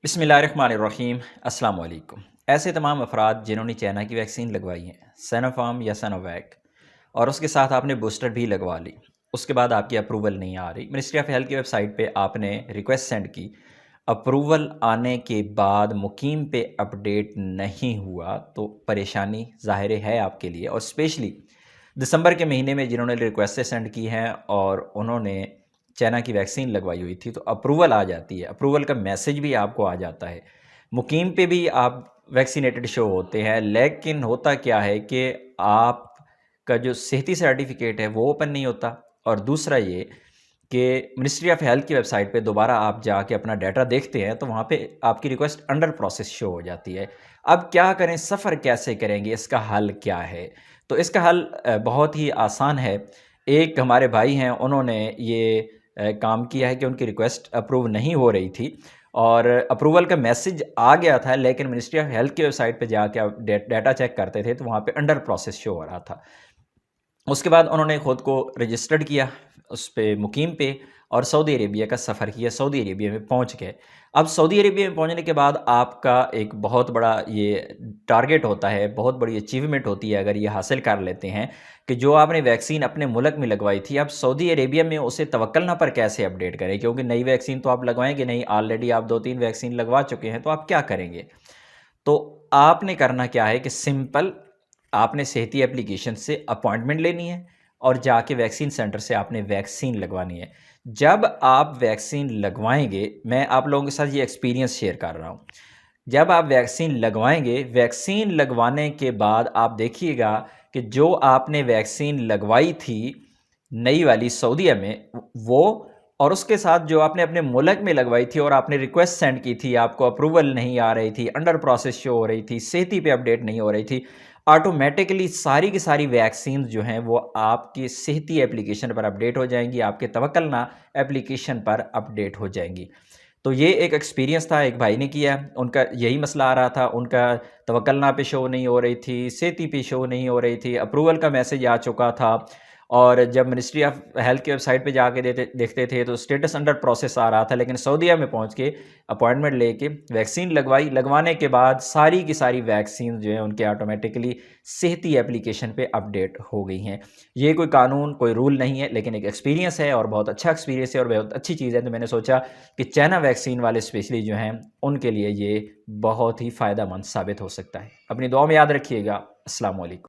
بسم اللہ الرحمن الرحیم۔ السلام علیکم۔ ایسے تمام افراد جنہوں نے چائنا کی ویکسین لگوائی ہیں، سینوفارم یا سینوویک، اور اس کے ساتھ آپ نے بوسٹر بھی لگوا لی، اس کے بعد آپ کی اپروول نہیں آ رہی، منسٹری آف ہیلتھ کی ویب سائٹ پہ آپ نے ریکویسٹ سینڈ کی، اپروول آنے کے بعد مقیم پہ اپڈیٹ نہیں ہوا تو پریشانی ظاہر ہے آپ کے لیے، اور اسپیشلی دسمبر کے مہینے میں جنہوں نے ریکویسٹیں سینڈ کی ہیں اور انہوں نے چائنا کی ویکسین لگوائی ہوئی تھی تو اپروول آ جاتی ہے، اپروول کا میسج بھی آپ کو آ جاتا ہے، مقیم پہ بھی آپ ویکسینیٹڈ شو ہوتے ہیں، لیکن ہوتا کیا ہے کہ آپ کا جو صحتی سرٹیفکیٹ ہے وہ اوپن نہیں ہوتا، اور دوسرا یہ کہ منسٹری آف ہیلتھ کی ویب سائٹ پہ دوبارہ آپ جا کے اپنا ڈیٹا دیکھتے ہیں تو وہاں پہ آپ کی ریکویسٹ انڈر پروسیس شو ہو جاتی ہے۔ اب کیا کریں، سفر کیسے کریں گے، اس کا حل کیا ہے؟ تو اس کا حل بہت ہی آسان ہے۔ ایک ہمارے بھائی ہیں، انہوں نے یہ کام کیا ہے کہ ان کی ریکویسٹ اپروو نہیں ہو رہی تھی اور اپروول کا میسج آ گیا تھا، لیکن منسٹری آف ہیلتھ کی ویب سائٹ پہ جا کے آپ ڈیٹا چیک کرتے تھے تو وہاں پہ انڈر پروسیس شو ہو رہا تھا۔ اس کے بعد انہوں نے خود کو رجسٹرڈ کیا اس پہ مقیم پہ اور سعودی عربیہ کا سفر کیا، سعودی عربیہ میں پہنچ گئے۔ اب سعودی عربیہ میں پہنچنے کے بعد آپ کا ایک بہت بڑا یہ ٹارگٹ ہوتا ہے، بہت بڑی اچیومنٹ ہوتی ہے اگر یہ حاصل کر لیتے ہیں کہ جو آپ نے ویکسین اپنے ملک میں لگوائی تھی، اب سعودی عربیہ میں اسے توکلنا پر کیسے اپڈیٹ کریں، کیونکہ نئی ویکسین تو آپ لگوائیں گے نہیں، آلریڈی آپ 2-3 ویکسین لگوا چکے ہیں، تو آپ کیا کریں گے؟ تو آپ نے کرنا کیا ہے کہ سمپل آپ نے صحتی اپلیکیشن سے اپوائنٹمنٹ لینی ہے اور جا کے ویکسین سینٹر سے آپ نے ویکسین لگوانی ہے۔ جب آپ ویکسین لگوائیں گے، میں آپ لوگوں کے ساتھ یہ ایکسپیرینس شیئر کر رہا ہوں، جب آپ ویکسین لگوائیں گے، ویکسین لگوانے کے بعد آپ دیکھیے گا کہ جو آپ نے ویکسین لگوائی تھی نئی والی سعودیہ میں، وہ اور اس کے ساتھ جو آپ نے اپنے ملک میں لگوائی تھی اور آپ نے ریکویسٹ سینڈ کی تھی، آپ کو اپروول نہیں آ رہی تھی، انڈر پروسیس شو ہو رہی تھی، صحتی پہ اپڈیٹ نہیں ہو رہی تھی، آٹومیٹکلی ساری کی ساری ویکسینز جو ہیں وہ آپ کی صحتی اپلیکیشن پر اپڈیٹ ہو جائیں گی، آپ کے توکلنا اپلیکیشن پر اپڈیٹ ہو جائیں گی۔ تو یہ ایک ایکسپیرینس تھا، ایک بھائی نے کیا، ان کا یہی مسئلہ آ رہا تھا، ان کا توکلنا پہ شو نہیں ہو رہی تھی، صحتی پہ شو نہیں ہو رہی تھی، اپروول کا میسج آ چکا تھا، اور جب منسٹری آف ہیلتھ کی ویب سائٹ پہ جا کے دیکھتے تھے تو اسٹیٹس انڈر پروسیس آ رہا تھا، لیکن سعودیہ میں پہنچ کے اپوائنٹمنٹ لے کے ویکسین لگوائی، لگوانے کے بعد ساری کی ساری ویکسین جو ہیں ان کے آٹومیٹکلی صحتی اپلیکیشن پہ اپڈیٹ ہو گئی ہیں۔ یہ کوئی قانون، کوئی رول نہیں ہے، لیکن ایک ایکسپیرینس ہے اور بہت اچھا ایکسپیرینس ہے اور بہت اچھی چیز ہے، تو میں نے سوچا کہ چائنا ویکسین والے اسپیشلی جو ہیں ان کے لیے یہ بہت ہی فائدہ مند ثابت ہو سکتا ہے۔ اپنی دعاؤں میں یاد رکھیے گا۔ السلام علیکم۔